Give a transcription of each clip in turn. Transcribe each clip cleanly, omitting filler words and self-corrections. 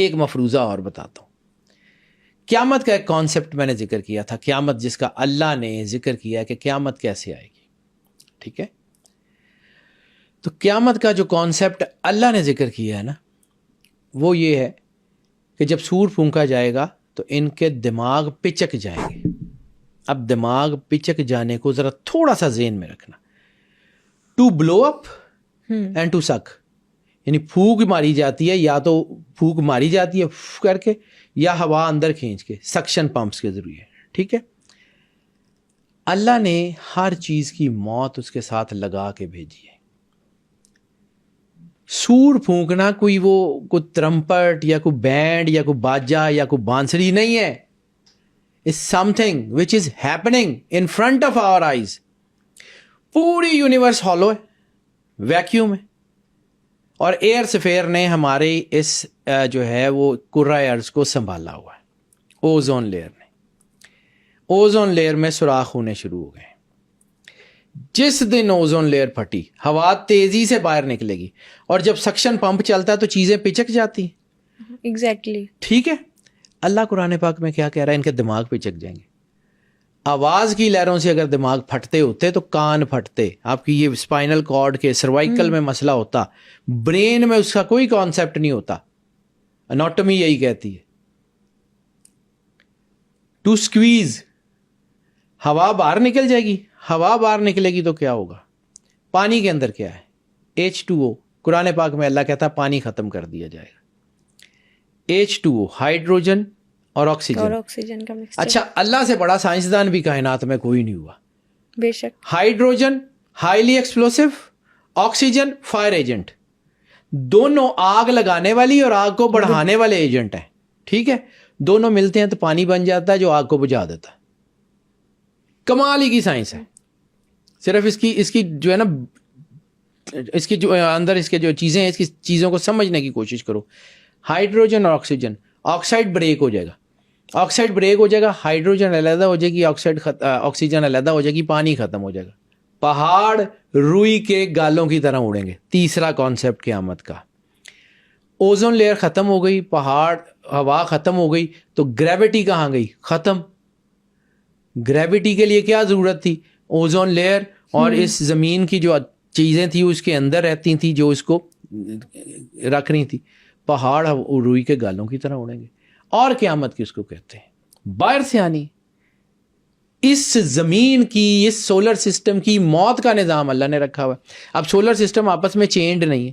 ایک مفروضہ اور بتاتا ہوں. قیامت کا ایک کانسیپٹ میں نے ذکر کیا تھا، قیامت جس کا اللہ نے ذکر کیا کہ قیامت کیسے آئے گی. ٹھیک ہے، تو قیامت کا جو کانسیپٹ اللہ نے ذکر کیا ہے نا، وہ یہ ہے کہ جب سور پھونکا جائے گا تو ان کے دماغ پچک جائیں گے. اب دماغ پچک جانے کو ذرا تھوڑا سا ذہن میں رکھنا. To blow up and to suck, یعنی پھونک ماری جاتی ہے، یا تو پھونک ماری جاتی ہے کر کے، یا ہوا اندر کھینچ کے سکشن پمپس کے ذریعے. ٹھیک ہے، اللہ نے ہر چیز کی موت اس کے ساتھ لگا کے بھیجی ہے. سور پھونکنا کوئی ترمپٹ یا کوئی بینڈ یا کوئی باجا یا کوئی بانسری نہیں ہے. It's something which is happening in front of our eyes. پوری یونیورس ہالو ہے، ویکیوم ہے، اور ایئر سفیر نے ہمارے اس جو ہے وہ کرۂ ارض کو سنبھالا ہوا ہے. اوزون لیئر نے، اوزون لیئر میں سوراخ ہونے شروع ہو گئے. جس دن اوزون لیئر پھٹی، ہوا تیزی سے باہر نکلے گی، اور جب سکشن پمپ چلتا ہے تو چیزیں پچک جاتی ہیں. ایگزیکٹلی. ٹھیک ہے، اللہ قرآن پاک میں کیا کہہ رہا ہے؟ ان کے دماغ پچک جائیں گے. آواز کی لہروں سے اگر دماغ پھٹتے ہوتے تو کان پھٹتے. آپ کی یہ اسپائنل کارڈ کے سروائکل میں مسئلہ ہوتا، برین میں اس کا کوئی کانسیپٹ نہیں ہوتا. اناٹمی یہی کہتی ہے. ٹو اسکویز، ہوا باہر نکل جائے گی. ہوا باہر نکلے گی تو کیا ہوگا؟ پانی کے اندر کیا ہے؟ H2O. قرآن پاک میں اللہ کہتا ہے پانی ختم کر دیا جائے گا. H2O، ہائیڈروجن اور آکسیجن کا مکسچر. اچھا، اللہ سے بڑا سائنسدان بھی کائنات میں کوئی نہیں ہوا. بے شک. Hydrogen highly explosive, oxygen fire agent, دونوں آگ لگانے والی اور آگ کو بڑھانے والے ایجنٹ ہیں. ٹھیک ہے، دونوں ملتے ہیں تو پانی بن جاتا ہے جو آگ کو بجھا دیتا ہے. کمال ہی کی سائنس ہے. صرف اس کی جو ہے نا، اس کی جو اندر اس کے جو چیزیں ہیں، اس کی چیزوں کو سمجھنے کی کوشش کرو. ہائیڈروجن اور آکسیجن، آکسائڈ بریک ہو جائے گا، آکسائڈ بریک ہو جائے گا، ہائیڈروجن علیحدہ ہو جائے گی، آکسیجن علیحدہ ہو جائے گی، پانی ختم ہو جائے گا. پہاڑ روئی کے گالوں کی طرح اڑیں گے. تیسرا کانسیپٹ قیامت کا. اوزون لیئر ختم ہو گئی، پہاڑ، ہوا ختم ہو گئی، تو گریوٹی کہاں گئی؟ ختم. گریوٹی کے لیے کیا ضرورت تھی؟ اوزون لیئر اور اس زمین کی جو چیزیں تھیں اس کے اندر رہتی تھیں، جو اس کو رکھ رہی تھی. پہاڑ روئی کے گالوں کی طرح اڑیں گے. اور قیامت کس کو کہتے ہیں؟ باہر سے آنی. اس زمین کی، اس سولر سسٹم کی موت کا نظام اللہ نے رکھا ہوا ہے. اب سولر سسٹم آپس میں چینڈ نہیں ہے،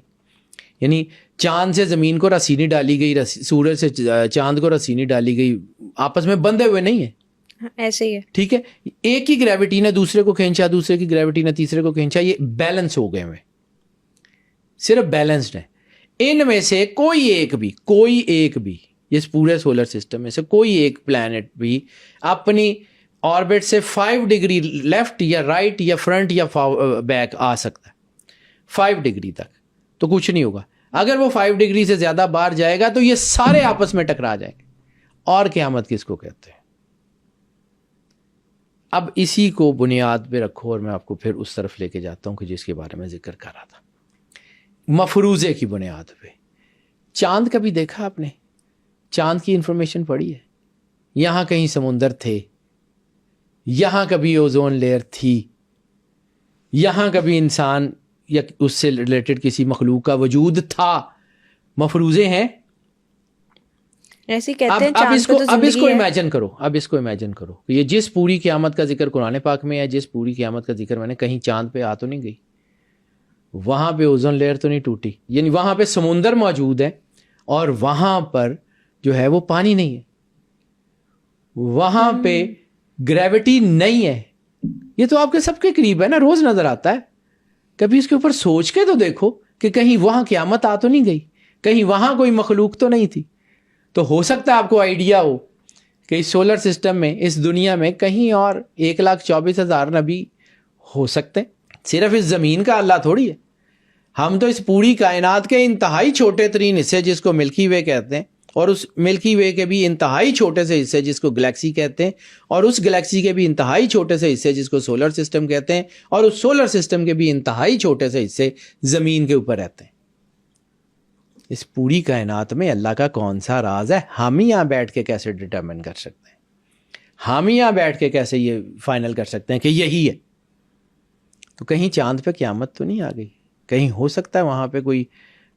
یعنی چاند سے زمین کو رسی نہیں ڈالی گئی، سورج سے چاند کو رسی نہیں ڈالی گئی، آپس میں بندھے ہوئے نہیں ہیں. ایسے ہی ہے. ٹھیک ہے، ایک ہی گریوٹی نے دوسرے کو کھینچا، دوسرے کی گریوٹی نے تیسرے کو کھینچا. یہ بیلنس ہو گئے ہوئے، صرف بیلنسڈ ہے. ان میں سے کوئی ایک بھی اس پورے سولر سسٹم میں سے کوئی ایک پلانٹ بھی اپنی آربٹ سے 5 ڈگری لیفٹ یا رائٹ یا فرنٹ یا بیک آ سکتا ہے. 5 ڈگری تک تو کچھ نہیں ہوگا. اگر وہ 5 ڈگری سے زیادہ باہر جائے گا تو یہ سارے آپس میں ٹکرا جائیں گے. اور قیامت کس کو کہتے ہیں؟ اب اسی کو بنیاد پہ رکھو اور میں آپ کو پھر اس طرف لے کے جاتا ہوں کہ جس کے بارے میں ذکر کر رہا تھا. مفروضے کی بنیاد پہ چاند کبھی دیکھا آپ نے؟ چاند کی انفارمیشن پڑھی ہے؟ یہاں کہیں سمندر تھے، یہاں کبھی اوزون لیئر تھی، یہاں کبھی انسان یا اس سے ریلیٹڈ کسی مخلوق کا وجود تھا. مفروضے ہیں. ایسے کہتے ہیں. اب اس کو امیجن کرو کہ یہ جس پوری قیامت کا ذکر قرآن پاک میں ہے، جس پوری قیامت کا ذکر میں نے، کہیں چاند پہ آ تو نہیں گئی، وہاں پہ اوزون لیئر تو نہیں ٹوٹی، یعنی وہاں پہ سمندر موجود ہے اور وہاں پر جو ہے وہ پانی نہیں ہے، وہاں پہ گریوٹی نہیں ہے. یہ تو آپ کے سب کے قریب ہے نا، روز نظر آتا ہے. کبھی اس کے اوپر سوچ کے تو دیکھو کہ کہیں وہاں قیامت آ تو نہیں گئی، کہیں وہاں کوئی مخلوق تو نہیں تھی. تو ہو سکتا ہے آپ کو آئیڈیا ہو کہ اس سولر سسٹم میں، اس دنیا میں کہیں اور 1,24,000 نبی ہو سکتے. صرف اس زمین کا اللہ تھوڑی ہے. ہم تو اس پوری کائنات کے انتہائی چھوٹے ترین حصے جس کو ملکی وے کہتے ہیں، اور اس ملکی وے کے بھی انتہائی چھوٹے سے حصے جس کو گلیکسی کہتے ہیں، اور اس گلیکسی کے بھی انتہائی چھوٹے سے حصے جس کو سولر سسٹم کہتے ہیں، اور اس سولر سسٹم کے بھی انتہائی چھوٹے سے حصے زمین کے اوپر رہتے ہیں. اس پوری کائنات میں اللہ کا کون سا راز ہے؟ ہم ہی یہاں بیٹھ کے کیسے ڈٹرمن کر سکتے ہیں؟ ہم ہی یہاں بیٹھ کے کیسے یہ فائنل کر سکتے ہیں کہ یہی ہے؟ تو کہیں چاند پہ قیامت تو نہیں آ گئی؟ کہیں ہو سکتا ہے وہاں پہ کوئی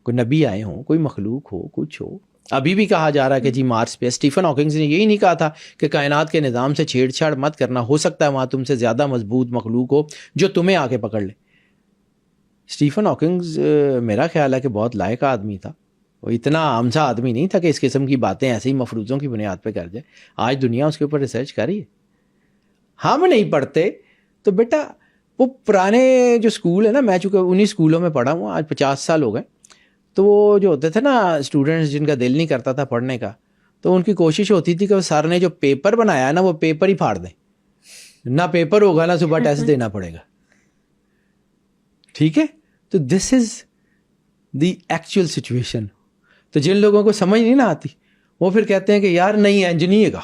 نبی آئے ہوں، کوئی مخلوق ہو، کچھ ہو. ابھی بھی کہا جا رہا ہے کہ جی مارس پہ اسٹیفن ہاکنگز نے یہی نہیں کہا تھا کہ کائنات کے نظام سے چھیڑ چھاڑ مت کرنا، ہو سکتا ہے وہاں تم سے زیادہ مضبوط مخلوق ہو جو تمہیں آ کے پکڑ لے. اسٹیفن ہاکنگز میرا خیال ہے کہ بہت لائق آدمی تھا. وہ اتنا عام سا آدمی نہیں تھا کہ اس قسم کی باتیں ایسے ہی مفروضوں کی بنیاد پہ کر جائے. آج دنیا اس کے اوپر ریسرچ کر رہی ہے. ہم نہیں پڑھتے تو بیٹا وہ پرانے جو اسکول ہے نا، میں چونکہ انہی اسکولوں میں پڑھا ہوں، آج 50 سال ہو گئے. تو وہ جو ہوتے تھے نا اسٹوڈنٹس جن کا دل نہیں کرتا تھا پڑھنے کا، تو ان کی کوشش ہوتی تھی کہ وہ سر نے جو پیپر بنایا ہے نا وہ پیپر ہی پھاڑ دیں. نہ پیپر ہوگا نہ صبح ٹیسٹ دینا پڑے گا. ٹھیک ہے، تو دس از دی ایکچوئل سچویشن. تو جن لوگوں کو سمجھ نہیں نہ آتی وہ پھر کہتے ہیں کہ یار نہیں انجینئر کا.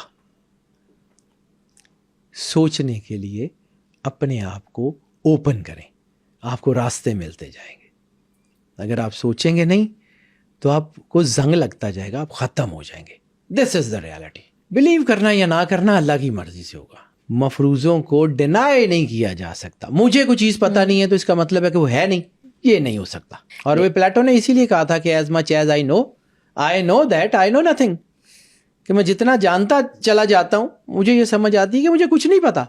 سوچنے کے لیے اپنے آپ کو اوپن کریں، آپ کو راستے ملتے جائیں گے. اگر آپ سوچیں گے نہیں تو آپ کو زنگ لگتا جائے گا، آپ ختم ہو جائیں گے. دس از دا ریالٹی. بلیو کرنا یا نہ کرنا اللہ کی مرضی سے ہوگا. مفروضوں کو ڈینائی نہیں کیا جا سکتا. مجھے کوئی چیز پتہ نہیں ہے تو اس کا مطلب ہے کہ وہ ہے نہیں، یہ نہیں ہو سکتا. اور وہ پلیٹو نے اسی لیے کہا تھا کہ as much as I know that I know nothing, کہ میں جتنا جانتا چلا جاتا ہوں مجھے یہ سمجھ آتی ہے کہ مجھے کچھ نہیں پتا.